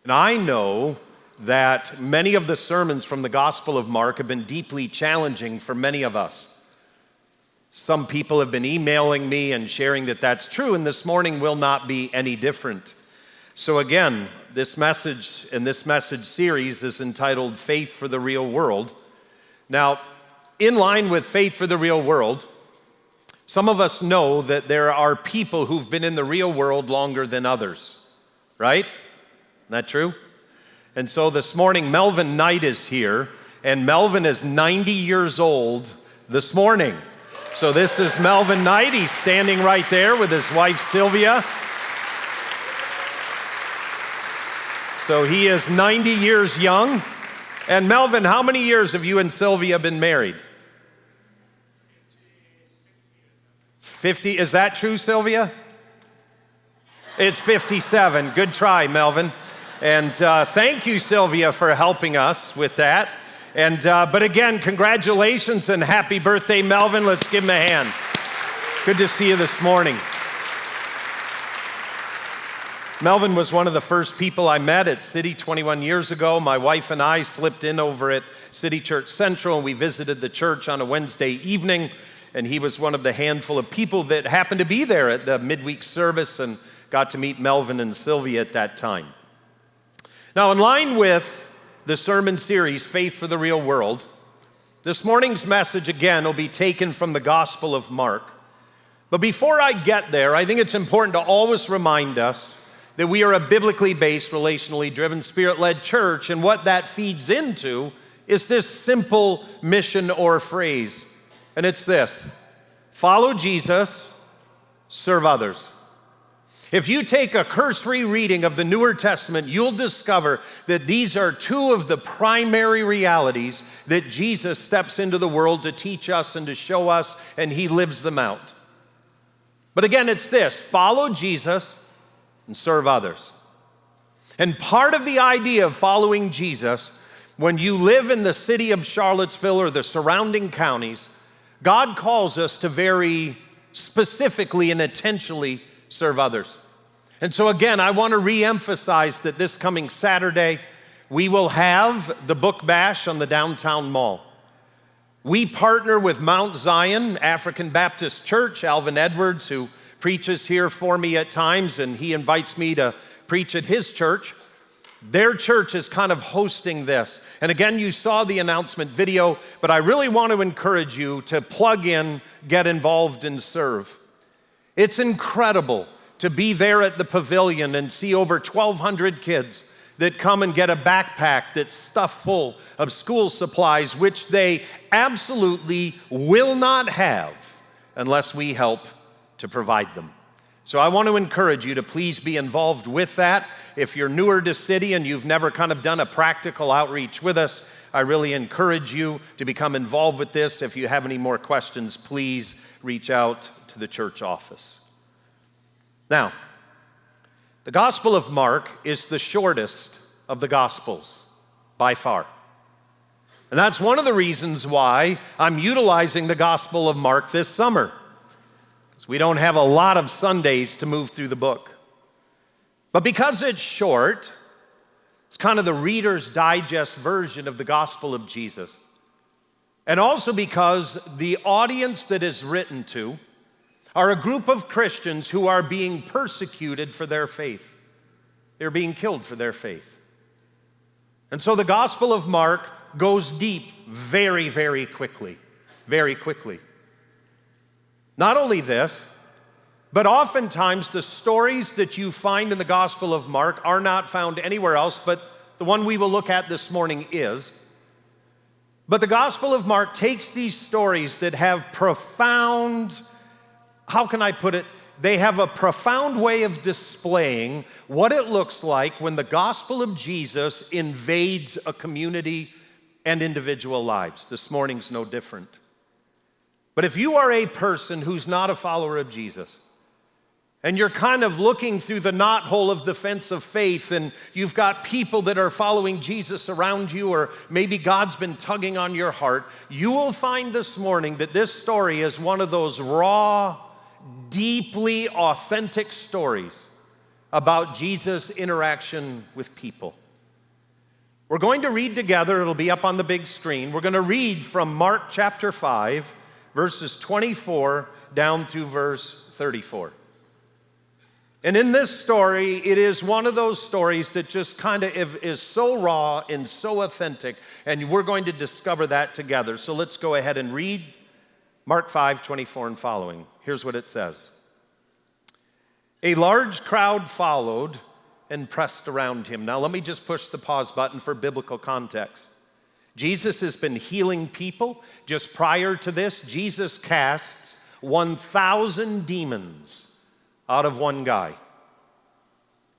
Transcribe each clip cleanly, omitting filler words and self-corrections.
And I know that many of the sermons from the Gospel of Mark have been deeply challenging for many of us. Some people have been emailing me and sharing that that's true, and this morning will not be any different. So again, this message and this message series is entitled Faith for the Real World. Now, in line with Faith for the Real World, some of us know that there are people who've been in the real world longer than others, right? Isn't that true? And so this morning, Melvin Knight is here, and Melvin is 90 years old this morning. So this is Melvin Knight. He's standing right there with his wife, Sylvia. So he is 90 years young. And Melvin, how many years have you and Sylvia been married? 50. Is that true, Sylvia? It's 57. Good try, Melvin. And thank you, Sylvia, for helping us with that. And but again, congratulations and happy birthday, Melvin. Let's give him a hand. Good to see you this morning. Melvin was one of the first people I met at City 21 years ago. My wife and I slipped in over at City Church Central, and we visited the church on a Wednesday evening, and he was one of the handful of people that happened to be there at the midweek service and got to meet Melvin and Sylvia at that time. Now, in line with the sermon series, Faith for the Real World, this morning's message, again, will be taken from the Gospel of Mark. But before I get there, I think it's important to always remind us that we are a biblically based, relationally driven, spirit-led church, and what that feeds into is this simple mission or phrase, and it's this: follow Jesus, serve others. If you take a cursory reading of the Newer Testament, you'll discover that these are two of the primary realities that Jesus steps into the world to teach us and to show us, and he lives them out. But again, it's this: follow Jesus and serve others. And part of the idea of following Jesus, when you live in the city of Charlottesville or the surrounding counties, God calls us to very specifically and intentionally serve others. And so again, I want to re-emphasize that this coming Saturday, we will have the Book Bash on the downtown mall. We partner with Mount Zion African Baptist Church, Alvin Edwards, who preaches here for me at times, and he invites me to preach at his church. Their church is kind of hosting this. And again, you saw the announcement video, but I really want to encourage you to plug in, get involved, and serve. It's incredible to be there at the pavilion and see over 1,200 kids that come and get a backpack that's stuffed full of school supplies, which they absolutely will not have unless we help to provide them. So I want to encourage you to please be involved with that. If you're newer to City and you've never kind of done a practical outreach with us, I really encourage you to become involved with this. If you have any more questions, please reach out to the church office. Now, the Gospel of Mark is the shortest of the Gospels by far. And that's one of the reasons why I'm utilizing the Gospel of Mark this summer. We don't have a lot of Sundays to move through the book. But because it's short, it's kind of the Reader's Digest version of the gospel of Jesus. And also because the audience that is written to are a group of Christians who are being persecuted for their faith. They're being killed for their faith. And so the Gospel of Mark goes deep very, very quickly. Very quickly. Not only this, but oftentimes the stories that you find in the Gospel of Mark are not found anywhere else, but the one we will look at this morning is. But the Gospel of Mark takes these stories that have profound, how can I put it? They have a profound way of displaying what it looks like when the gospel of Jesus invades a community and individual lives. This morning's no different. But if you are a person who's not a follower of Jesus, and you're kind of looking through the knothole of the fence of faith, and you've got people that are following Jesus around you, or maybe God's been tugging on your heart, you will find this morning that this story is one of those raw, deeply authentic stories about Jesus' interaction with people. We're going to read together, it'll be up on the big screen. We're going to read from Mark chapter 5, verses 24 down through verse 34. And in this story, it is one of those stories that just kind of is so raw and so authentic, and we're going to discover that together. So let's go ahead and read Mark 5, 24 and following. Here's what it says. A large crowd followed and pressed around him. Now let me just push the pause button for biblical context. Jesus has been healing people. Just prior to this, Jesus casts 1,000 demons out of one guy.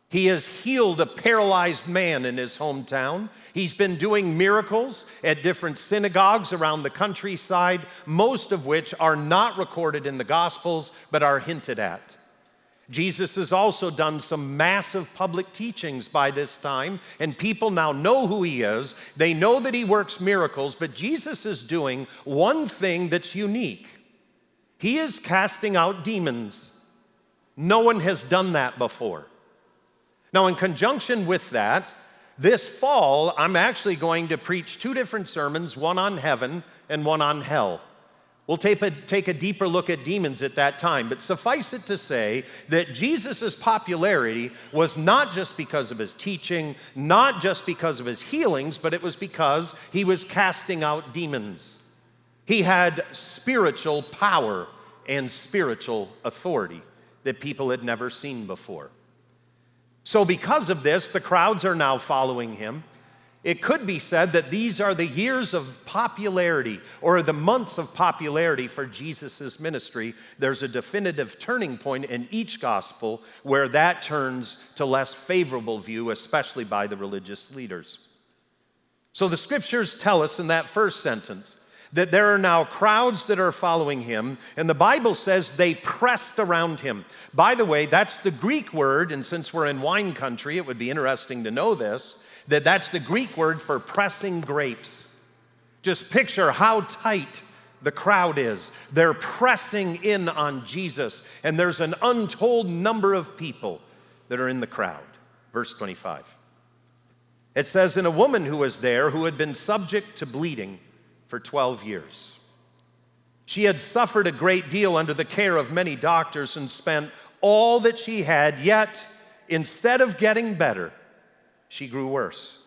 He has healed a paralyzed man in his hometown. He's been doing miracles at different synagogues around the countryside, most of which are not recorded in the Gospels, but are hinted at. Jesus has also done some massive public teachings by this time, and people now know who he is. They know that he works miracles, but Jesus is doing one thing that's unique. He is casting out demons. No one has done that before. Now, in conjunction with that, this fall, I'm actually going to preach two different sermons, one on heaven and one on hell. We'll take a deeper look at demons at that time, but suffice it to say that Jesus' popularity was not just because of his teaching, not just because of his healings, but it was because he was casting out demons. He had spiritual power and spiritual authority that people had never seen before. So because of this, the crowds are now following him. It could be said that these are the years of popularity or the months of popularity for Jesus' ministry. There's a definitive turning point in each gospel where that turns to less favorable view, especially by the religious leaders. So the scriptures tell us in that first sentence that there are now crowds that are following him, and the Bible says they pressed around him. By the way, that's the Greek word, and since we're in wine country, it would be interesting to know this, that's the Greek word for pressing grapes. Just picture how tight the crowd is. They're pressing in on Jesus, and there's an untold number of people that are in the crowd. Verse 25. It says, and a woman who was there who had been subject to bleeding for 12 years. She had suffered a great deal under the care of many doctors and spent all that she had, yet instead of getting better, she grew worse.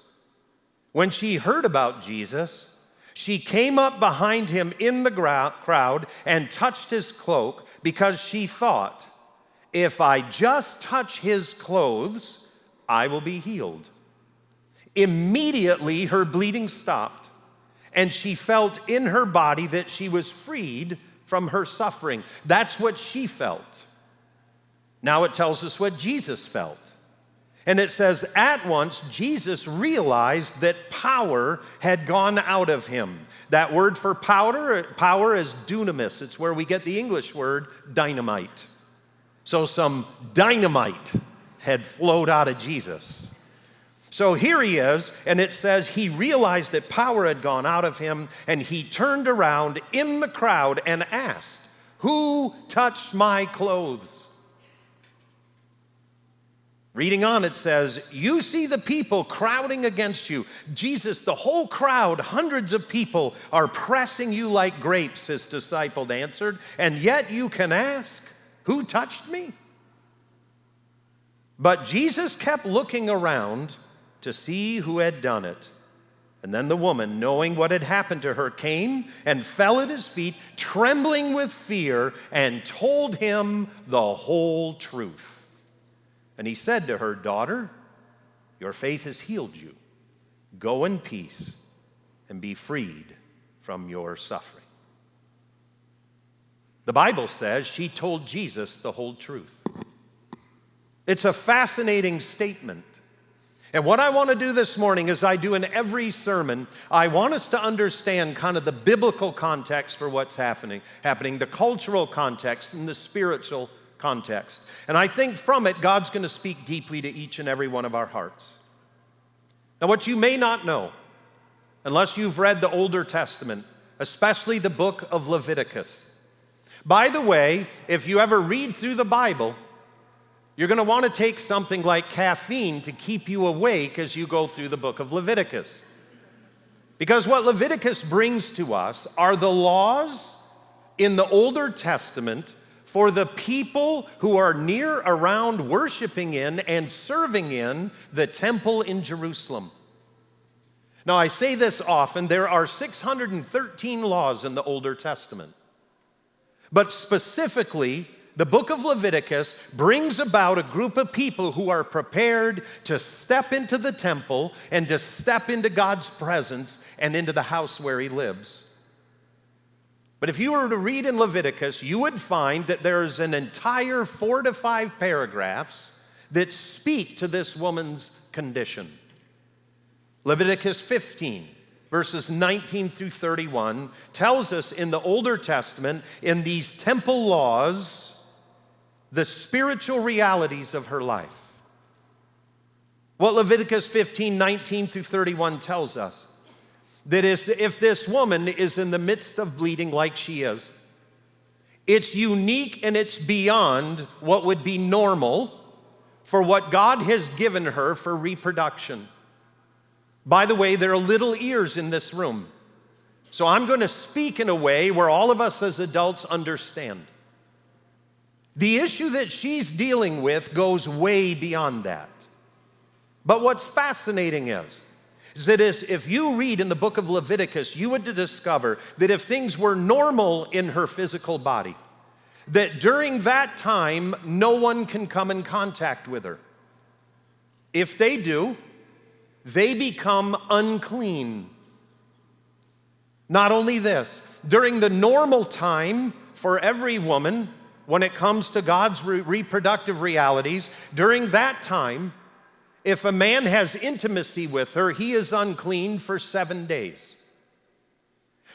When she heard about Jesus, she came up behind him in the crowd and touched his cloak because she thought, if I just touch his clothes, I will be healed. Immediately, her bleeding stopped, and she felt in her body that she was freed from her suffering. That's what she felt. Now it tells us what Jesus felt. And it says, at once, Jesus realized that power had gone out of him. That word for power is dunamis. It's where we get the English word dynamite. So some dynamite had flowed out of Jesus. So here he is, and it says he realized that power had gone out of him, and he turned around in the crowd and asked, who touched my clothes? Reading on, it says, you see the people crowding against you. Jesus, the whole crowd, hundreds of people are pressing you like grapes, his disciple answered, and yet you can ask, who touched me? But Jesus kept looking around to see who had done it. And then the woman, knowing what had happened to her, came and fell at his feet, trembling with fear, and told him the whole truth. And he said to her, daughter, your faith has healed you. Go in peace and be freed from your suffering. The Bible says she told Jesus the whole truth. It's a fascinating statement. And what I want to do this morning, as I do in every sermon, I want us to understand kind of the biblical context for what's happening, the cultural context and the spiritual context. And I think from it, God's going to speak deeply to each and every one of our hearts. Now, what you may not know, unless you've read the Older Testament, especially the book of Leviticus. By the way, if you ever read through the Bible, You're going to want to take something like caffeine to keep you awake as you go through the book of Leviticus. Because what Leviticus brings to us are the laws in the Older Testament for the people who are near around worshiping in and serving in the temple in Jerusalem. Now, I say this often, there are 613 laws in the Older Testament. But specifically, the book of Leviticus brings about a group of people who are prepared to step into the temple and to step into God's presence and into the house where he lives. But if you were to read in Leviticus, you would find that there's an entire 4 to 5 paragraphs that speak to this woman's condition. Leviticus 15, verses 19 through 31, tells us in the Older Testament, in these temple laws, the spiritual realities of her life. What Leviticus 15, 19 through 31 tells us, that is, if this woman is in the midst of bleeding like she is, it's unique and it's beyond what would be normal for what God has given her for reproduction. By the way, there are little ears in this room, so I'm going to speak in a way where all of us as adults understand. The issue that she's dealing with goes way beyond that. But what's fascinating is that if you read in the book of Leviticus, you would discover that if things were normal in her physical body, that during that time, no one can come in contact with her. If they do, they become unclean. Not only this, during the normal time for every woman, when it comes to God's reproductive realities, during that time, if a man has intimacy with her, he is unclean for 7 days.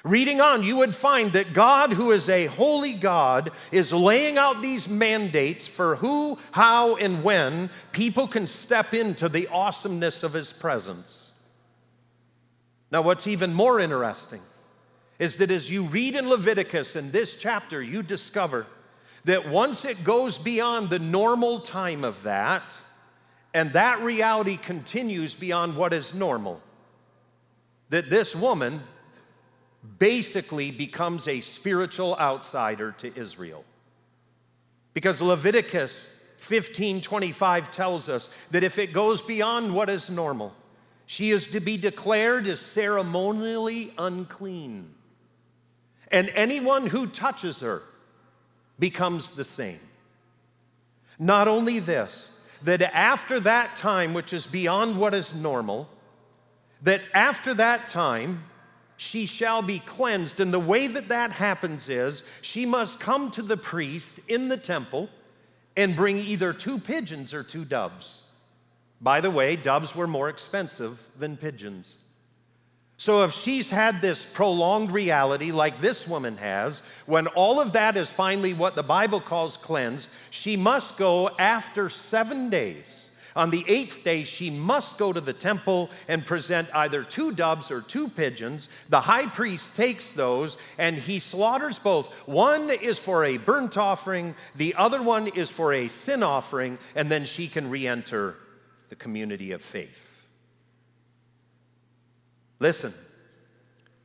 Reading on, you would find that God, who is a holy God, is laying out these mandates for who, how, and when people can step into the awesomeness of his presence. Now, what's even more interesting is that as you read in Leviticus in this chapter, you discover that once it goes beyond the normal time of that, and that reality continues beyond what is normal, that this woman basically becomes a spiritual outsider to Israel. Because Leviticus 15:25 tells us that if it goes beyond what is normal, she is to be declared as ceremonially unclean. And anyone who touches her becomes the same. Not only this, that after that time, which is beyond what is normal, that after that time, she shall be cleansed. And the way that that happens is she must come to the priest in the temple and bring either 2 pigeons or 2 doves. By the way, doves were more expensive than pigeons. So if she's had this prolonged reality like this woman has, when all of that is finally what the Bible calls cleansed, she must go after 7 days. On the 8th day, she must go to the temple and present either 2 doves or 2 pigeons. The high priest takes those and he slaughters both. One is for a burnt offering, the other one is for a sin offering, and then she can re-enter the community of faith. Listen,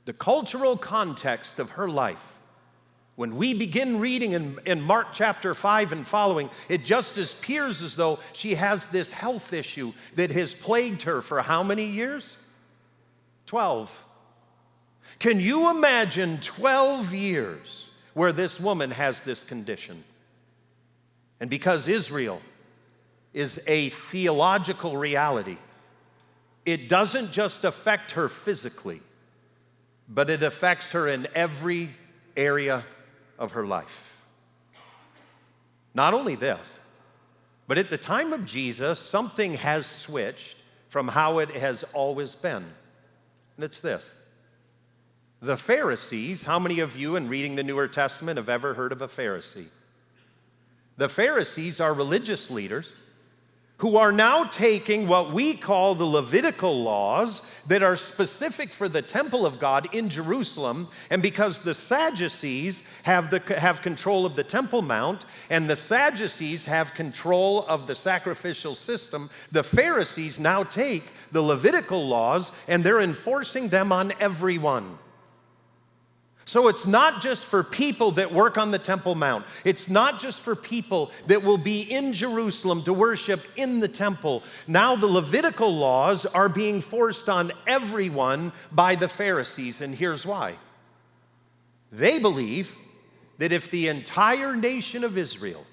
the cultural context of her life, when we begin reading in Mark chapter 5 and following, it just appears as though she has this health issue that has plagued her for how many years? 12. Can you imagine 12 years where this woman has this condition? And because Israel is a theological reality, it doesn't just affect her physically, but it affects her in every area of her life. Not only this, but at the time of Jesus, something has switched from how it has always been. And it's this. The Pharisees, how many of you in reading the Newer Testament have ever heard of a Pharisee? The Pharisees are religious leaders who are now taking what we call the Levitical laws that are specific for the temple of God in Jerusalem, and because the Sadducees have control of the Temple Mount, and the Sadducees have control of the sacrificial system, the Pharisees now take the Levitical laws and they're enforcing them on everyone. So it's not just for people that work on the Temple Mount. It's not just for people that will be in Jerusalem to worship in the temple. Now the Levitical laws are being forced on everyone by the Pharisees, and here's why. They believe that if the entire nation of Israel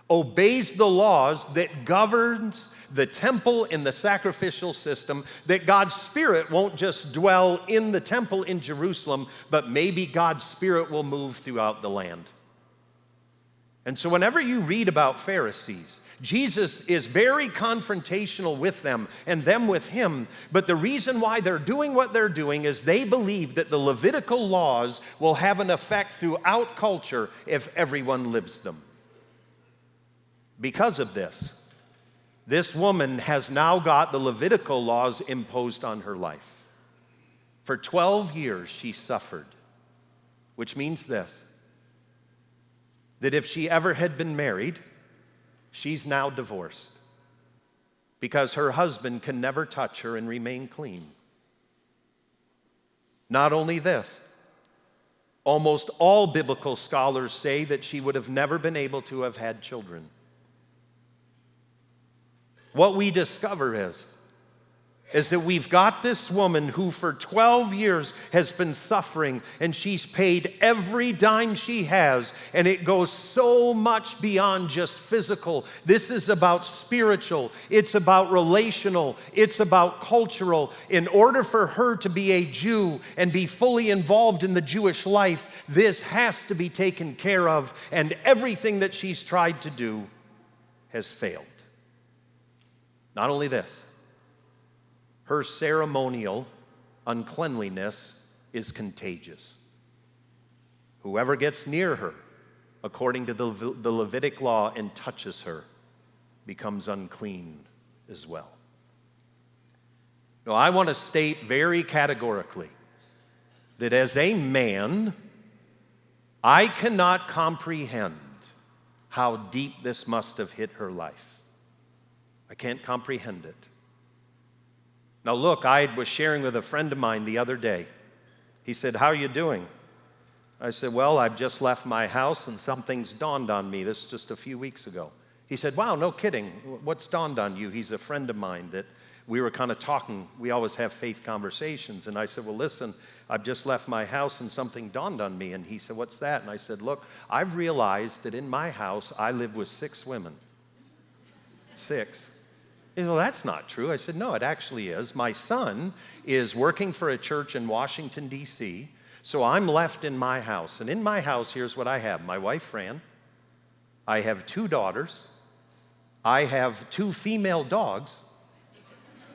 obeys the laws that governs the temple and the sacrificial system, that God's Spirit won't just dwell in the temple in Jerusalem, but maybe God's Spirit will move throughout the land. And so whenever you read about Pharisees, Jesus is very confrontational with them and them with him, but the reason why they're doing what they're doing is they believe that the Levitical laws will have an effect throughout culture if everyone lives them. Because of this woman has now got the Levitical laws imposed on her life. For 12 years she suffered, which means this, that if she ever had been married, she's now divorced because her husband can never touch her and remain clean. Not only this, almost all biblical scholars say that she would have never been able to have had children. What we discover is that we've got this woman who for 12 years has been suffering, and she's paid every dime she has, and it goes so much beyond just physical. This is about spiritual, it's about relational, it's about cultural. In order for her to be a Jew and be fully involved in the Jewish life, this has to be taken care of, and everything that she's tried to do has failed. Not only this, her ceremonial uncleanliness is contagious. Whoever gets near her, according to the Levitic law, and touches her becomes unclean as well. Now, I want to state very categorically that as a man, I cannot comprehend how deep this must have hit her life. I can't comprehend it. Now look, I was sharing with a friend of mine the other day. He said, "How are you doing?" I said, "Well, I've just left my house and something's dawned on me." This is just a few weeks ago. He said, "Wow, no kidding. What's dawned on you?" He's a friend of mine that we were kind of talking. We always have faith conversations. And I said, "Well, listen, I've just left my house and something dawned on me." And he said, "What's that?" And I said, "Look, I've realized that in my house I live with 6 women. 6. He said, "Well, that's not true." I said, "No, it actually is. My son is working for a church in Washington, D.C., so I'm left in my house. And in my house, here's what I have. My wife, Fran. I have 2 daughters. I have 2 female dogs.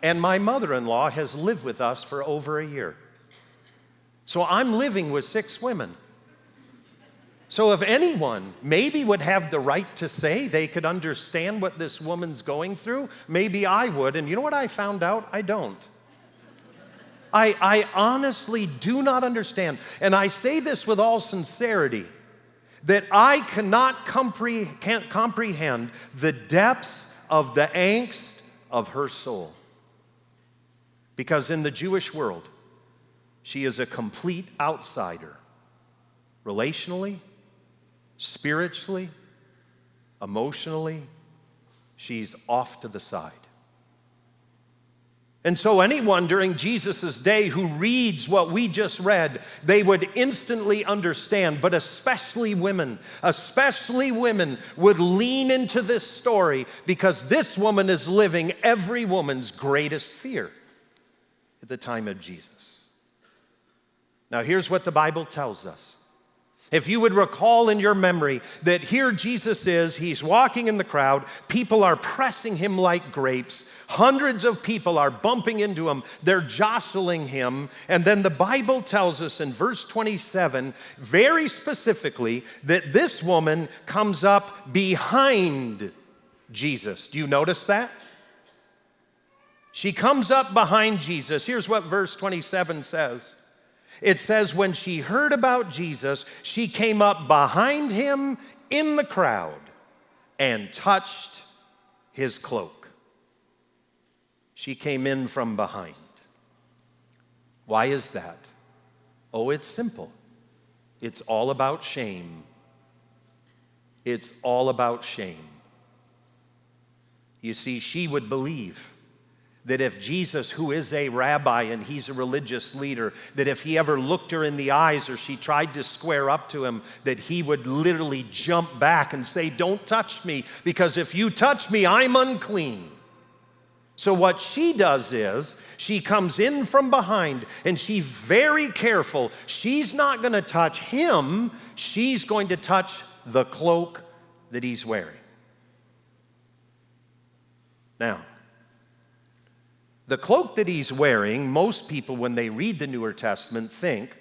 And my mother-in-law has lived with us for over a year. So I'm living with 6 women. So if anyone maybe would have the right to say they could understand what this woman's going through, maybe I would. And you know what I found out? I don't. I honestly do not understand. And I say this with all sincerity, that I can't comprehend the depths of the angst of her soul. Because in the Jewish world, she is a complete outsider, relationally, spiritually, emotionally. She's off to the side. And so anyone during Jesus' day who reads what we just read, they would instantly understand, but especially women would lean into this story because this woman is living every woman's greatest fear at the time of Jesus. Now here's what the Bible tells us. If you would recall in your memory that here Jesus is, he's walking in the crowd, people are pressing him like grapes, hundreds of people are bumping into him, they're jostling him, and then the Bible tells us in verse 27 very specifically that this woman comes up behind Jesus. Do you notice that? She comes up behind Jesus. Here's what verse 27 says. It says, when she heard about Jesus, she came up behind him in the crowd and touched his cloak. She came in from behind. Why is that? Oh, it's simple. It's all about shame. It's all about shame. You see, she would believe that if Jesus, who is a rabbi and he's a religious leader, that if he ever looked her in the eyes or she tried to square up to him, that he would literally jump back and say, don't touch me, because if you touch me, I'm unclean. So what she does is, she comes in from behind and she's very careful. She's not going to touch him. She's going to touch the cloak that he's wearing. Now, the cloak that he's wearing, most people, when they read the Newer Testament, think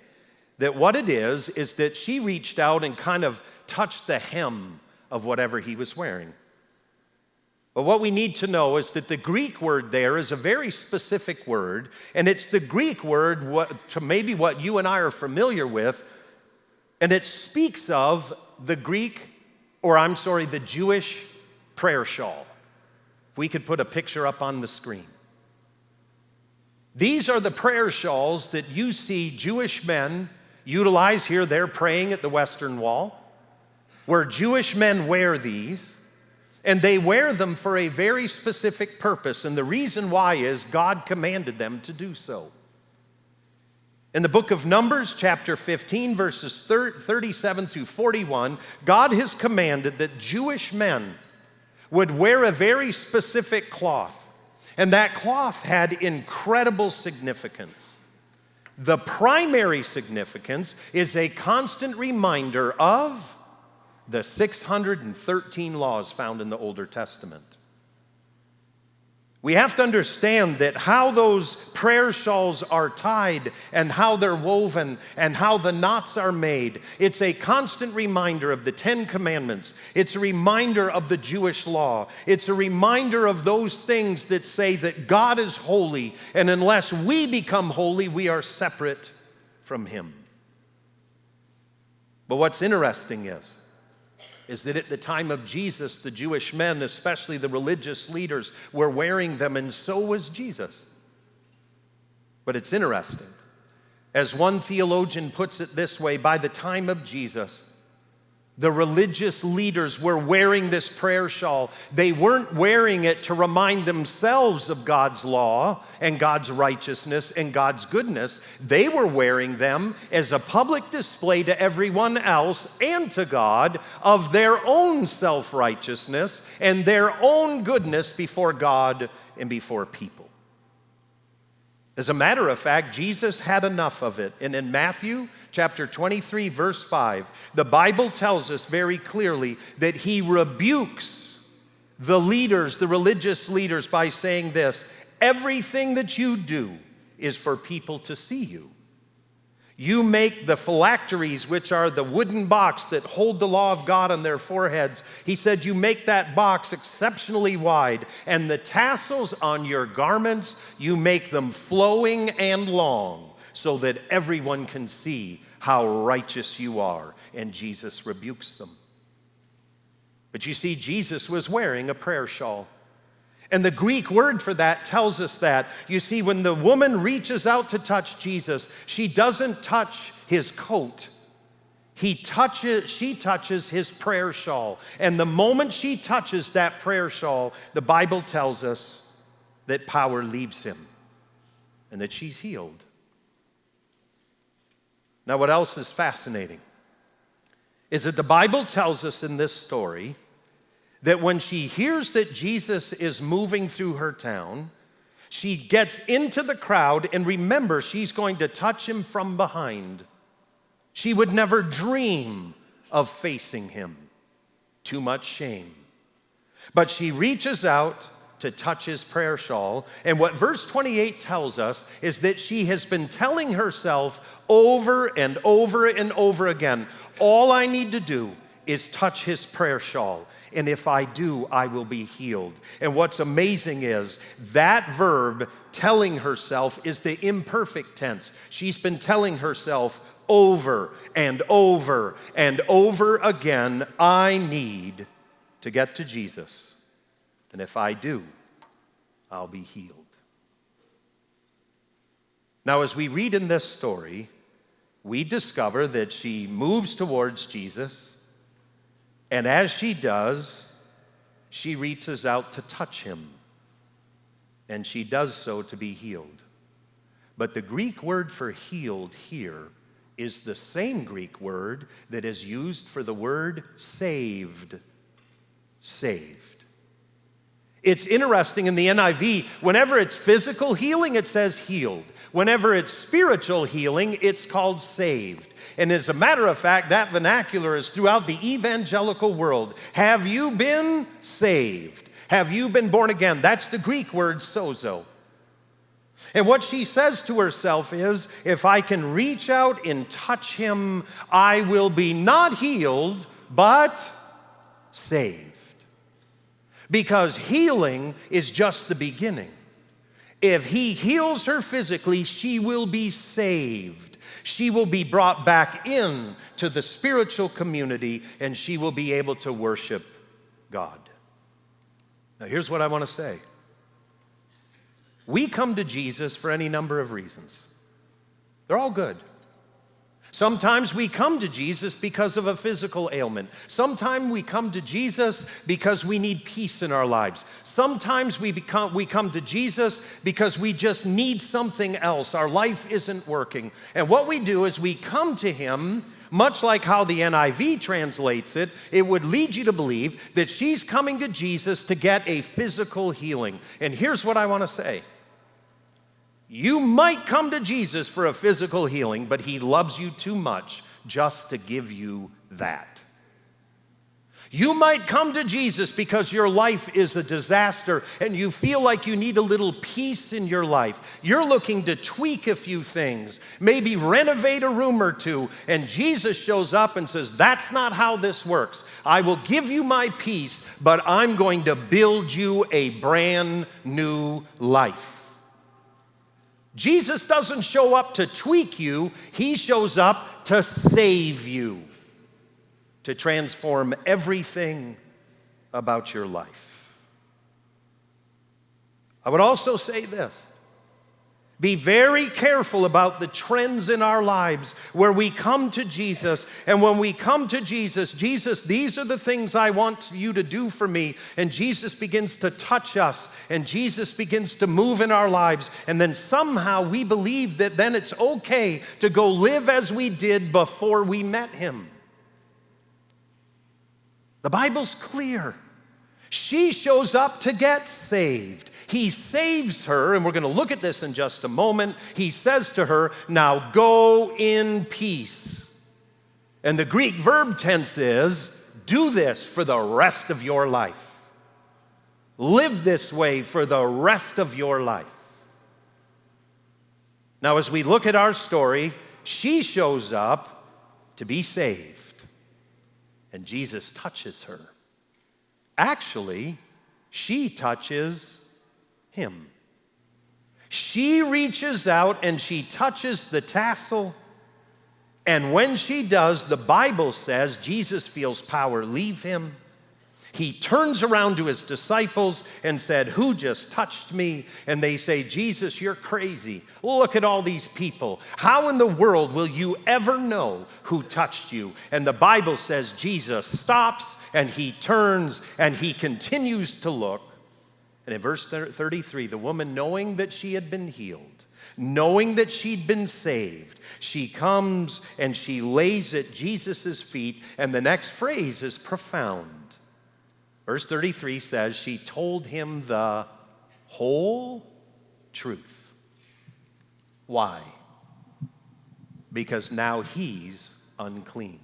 that what it is that she reached out and kind of touched the hem of whatever he was wearing. But what we need to know is that the Greek word there is a very specific word, and it's the Greek word to maybe what you and I are familiar with, and it speaks of the the Jewish prayer shawl. If we could put a picture up on the screen. These are the prayer shawls that you see Jewish men utilize here. They're praying at the Western Wall, where Jewish men wear these. And they wear them for a very specific purpose. And the reason why is God commanded them to do so. In the book of Numbers, chapter 15, verses 37 through 41, God has commanded that Jewish men would wear a very specific cloth. And that cloth had incredible significance. The primary significance is a constant reminder of the 613 laws found in the Older Testament. We have to understand that how those prayer shawls are tied and how they're woven and how the knots are made, it's a constant reminder of the 10 Commandments. It's a reminder of the Jewish law. It's a reminder of those things that say that God is holy, and unless we become holy, we are separate from him. But what's interesting is that at the time of Jesus, the Jewish men, especially the religious leaders, were wearing them, and so was Jesus. But it's interesting. As one theologian puts it this way, by the time of Jesus, the religious leaders were wearing this prayer shawl. They weren't wearing it to remind themselves of God's law and God's righteousness and God's goodness. They were wearing them as a public display to everyone else and to God of their own self-righteousness and their own goodness before God and before people. As a matter of fact, Jesus had enough of it. And in Matthew chapter 23, verse 5, the Bible tells us very clearly that he rebukes the leaders, the religious leaders, by saying this: everything that you do is for people to see you. You make the phylacteries, which are the wooden box that hold the law of God on their foreheads. He said, you make that box exceptionally wide, and the tassels on your garments, you make them flowing and long, so that everyone can see how righteous you are. And Jesus rebukes them. But you see, Jesus was wearing a prayer shawl. And the Greek word for that tells us that. You see, when the woman reaches out to touch Jesus, she doesn't touch his coat. She touches his prayer shawl. And the moment she touches that prayer shawl, the Bible tells us that power leaves him and that she's healed. Now, what else is fascinating is that the Bible tells us in this story that when she hears that Jesus is moving through her town, she gets into the crowd, and remember, she's going to touch him from behind. She would never dream of facing him. Too much shame. But she reaches out to touch his prayer shawl, and what verse 28 tells us is that she has been telling herself over and over and over again, all I need to do is touch his prayer shawl. And if I do, I will be healed. And what's amazing is that verb, telling herself, is the imperfect tense. She's been telling herself over and over and over again, I need to get to Jesus. And if I do, I'll be healed. Now, as we read in this story, we discover that she moves towards Jesus, and as she does, she reaches out to touch him, and she does so to be healed. But the Greek word for healed here is the same Greek word that is used for the word saved. Saved. It's interesting in the NIV, whenever it's physical healing, it says healed. Whenever it's spiritual healing, it's called saved. And as a matter of fact, that vernacular is throughout the evangelical world. Have you been saved? Have you been born again? That's the Greek word sozo. And what she says to herself is, if I can reach out and touch him, I will be not healed, but saved. Because healing is just the beginning. If he heals her physically, she will be saved. She will be brought back in to the spiritual community, and she will be able to worship God. Now, here's what I want to say. We come to Jesus for any number of reasons. They're all good. Sometimes we come to Jesus because of a physical ailment. Sometimes we come to Jesus because we need peace in our lives. Sometimes we come to Jesus because we just need something else. Our life isn't working. And what we do is we come to him, much like how the NIV translates it, it would lead you to believe that she's coming to Jesus to get a physical healing. And here's what I want to say. You might come to Jesus for a physical healing, but he loves you too much just to give you that. You might come to Jesus because your life is a disaster and you feel like you need a little peace in your life. You're looking to tweak a few things, maybe renovate a room or two, and Jesus shows up and says, that's not how this works. I will give you my peace, but I'm going to build you a brand new life. Jesus doesn't show up to tweak you, he shows up to save you, to transform everything about your life. I would also say this. Be very careful about the trends in our lives where we come to Jesus, and when we come to Jesus, Jesus, these are the things I want you to do for me, and Jesus begins to touch us, and Jesus begins to move in our lives, and then somehow we believe that then it's okay to go live as we did before we met him. The Bible's clear. She shows up to get saved. He saves her, and we're going to look at this in just a moment. He says to her, now go in peace. And the Greek verb tense is, do this for the rest of your life. Live this way for the rest of your life. Now, as we look at our story, she shows up to be saved, and Jesus touches her. Actually, she touches him. She reaches out and she touches the tassel, and when she does, the Bible says Jesus feels power leave him. He turns around to his disciples and said, who just touched me? And they say, Jesus, you're crazy. Look at all these people. How in the world will you ever know who touched you? And the Bible says Jesus stops and he turns and he continues to look. And in verse 33, the woman, knowing that she had been healed, knowing that she'd been saved, she comes and she lays at Jesus' feet, and the next phrase is profound. Verse 33 says, she told him the whole truth. Why? Because now he's unclean.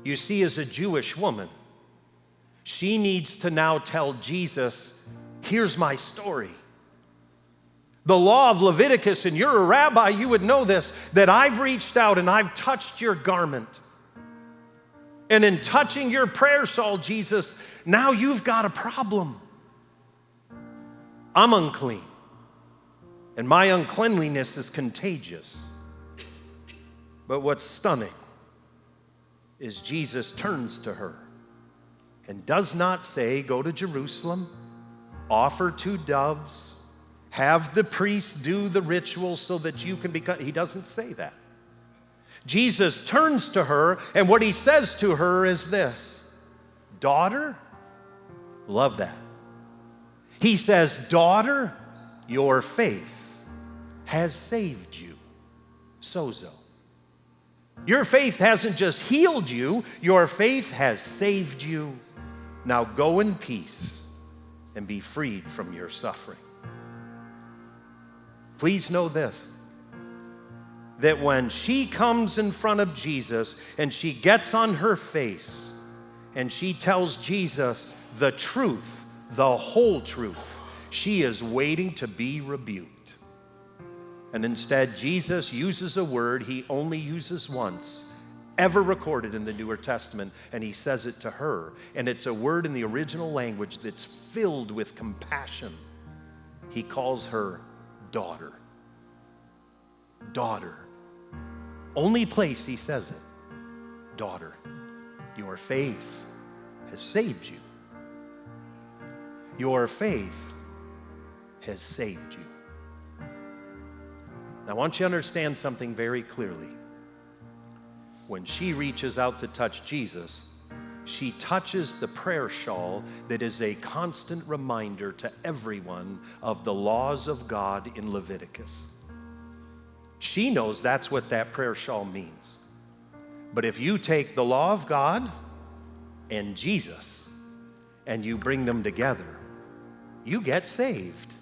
You see, as a Jewish woman, she needs to now tell Jesus, here's my story. The law of Leviticus, and you're a rabbi, you would know this, that I've reached out and I've touched your garment. And in touching your prayer shawl, Jesus, now you've got a problem. I'm unclean, and my uncleanliness is contagious. But what's stunning is Jesus turns to her and does not say, go to Jerusalem, offer 2 doves, have the priest do the ritual so that you can become. He doesn't say that. Jesus turns to her, and what he says to her is this: daughter, love that. He says, daughter, your faith has saved you. Sozo. Your faith hasn't just healed you, your faith has saved you. Now go in peace and be freed from your suffering. Please know this, that when she comes in front of Jesus and she gets on her face and she tells Jesus the truth, the whole truth, she is waiting to be rebuked. And instead, Jesus uses a word he only uses once, ever recorded in the Newer Testament, and he says it to her. And it's a word in the original language that's filled with compassion. He calls her daughter. Daughter. Only place he says it. Daughter, your faith has saved you. Your faith has saved you. Now, I want you to understand something very clearly. When she reaches out to touch Jesus, she touches the prayer shawl that is a constant reminder to everyone of the laws of God in Leviticus. She knows that's what that prayer shawl means. But if you take the law of God and Jesus and you bring them together, you get saved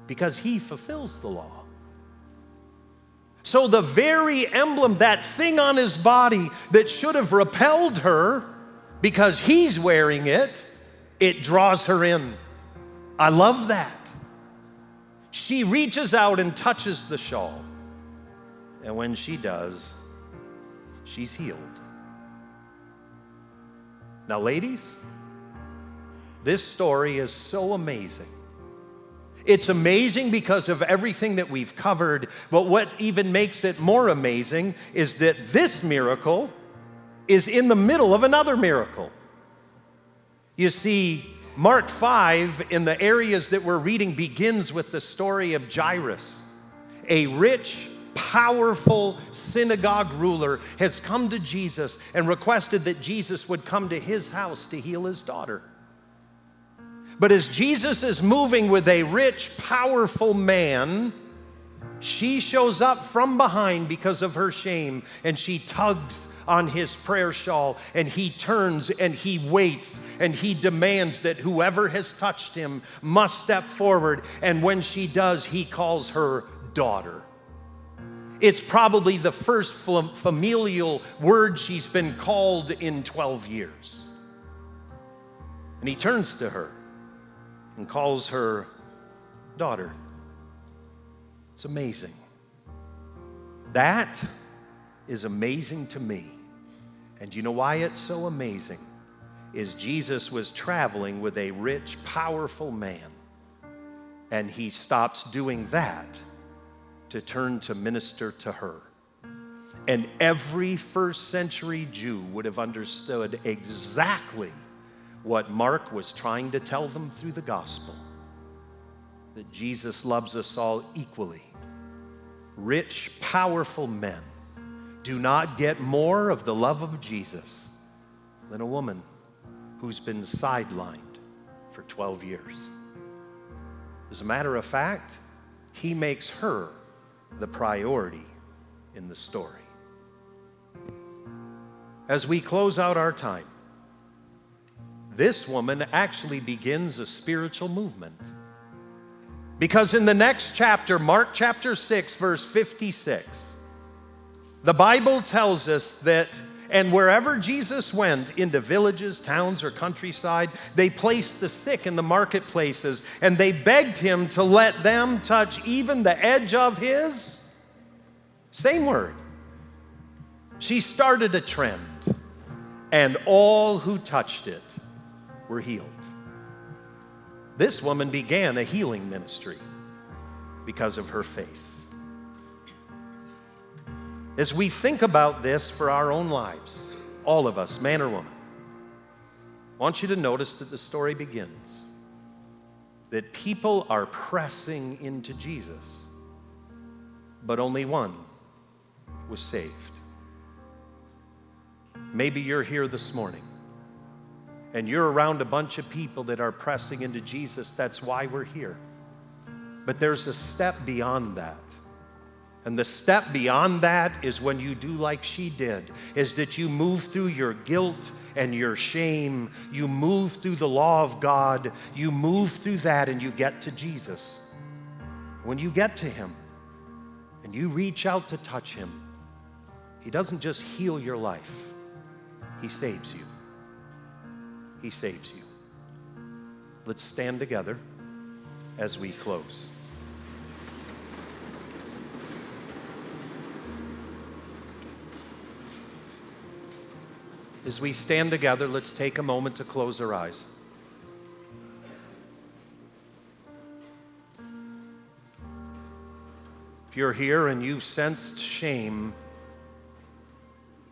because he fulfills the law. So the very emblem, that thing on his body that should have repelled her because he's wearing it, it draws her in. I love that. She reaches out and touches the shawl. And when she does, she's healed. Now, ladies, this story is so amazing. It's amazing because of everything that we've covered, but what even makes it more amazing is that this miracle is in the middle of another miracle. You see, Mark 5, in the areas that we're reading, begins with the story of Jairus. A rich, powerful synagogue ruler has come to Jesus and requested that Jesus would come to his house to heal his daughter. But as Jesus is moving with a rich, powerful man, she shows up from behind because of her shame, and she tugs on his prayer shawl, and he turns and he waits, and he demands that whoever has touched him must step forward, and when she does, he calls her daughter. It's probably the first familial word she's been called in 12 years. And he turns to her and calls her daughter. It's amazing. That is amazing to me. And you know why it's so amazing? Is Jesus was traveling with a rich, powerful man, and he stops doing that to turn to minister to her. And every first century Jew would have understood exactly what Mark was trying to tell them through the gospel, that Jesus loves us all equally. Rich, powerful men do not get more of the love of Jesus than a woman who's been sidelined for 12 years. As a matter of fact, he makes her the priority in the story. As we close out our time, this woman actually begins a spiritual movement. Because in the next chapter, Mark chapter 6, verse 56, the Bible tells us that, and wherever Jesus went, into villages, towns, or countryside, they placed the sick in the marketplaces, and they begged him to let them touch even the edge of his, same word. She started a trend. and all who touched it were healed. This woman began a healing ministry because of her faith. As we think about this for our own lives, all of us, man or woman, I want you to notice that the story begins that people are pressing into Jesus, but only one was saved. Maybe you're here this morning and you're around a bunch of people that are pressing into Jesus. That's why we're here. But there's a step beyond that. And the step beyond that is when you do like she did, is that you move through your guilt and your shame. You move through the law of God. You move through that and you get to Jesus. When you get to him and you reach out to touch him, he doesn't just heal your life. He saves you. He saves you. Let's stand together as we close. As we stand together, let's take a moment to close our eyes. If you're here and you've sensed shame,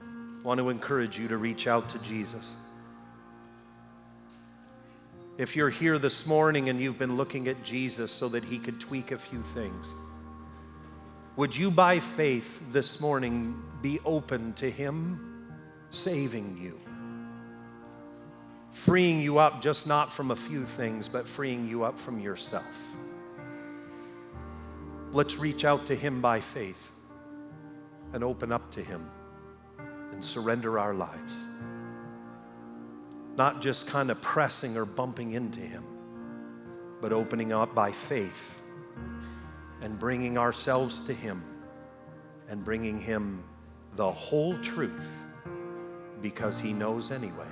I want to encourage you to reach out to Jesus. If you're here this morning and you've been looking at Jesus so that he could tweak a few things, would you by faith this morning be open to him saving you, freeing you up just not from a few things, but freeing you up from yourself? Let's reach out to him by faith and open up to him and surrender our lives. Not just kind of pressing or bumping into him, but opening up by faith and bringing ourselves to him and bringing him the whole truth, because he knows anyway.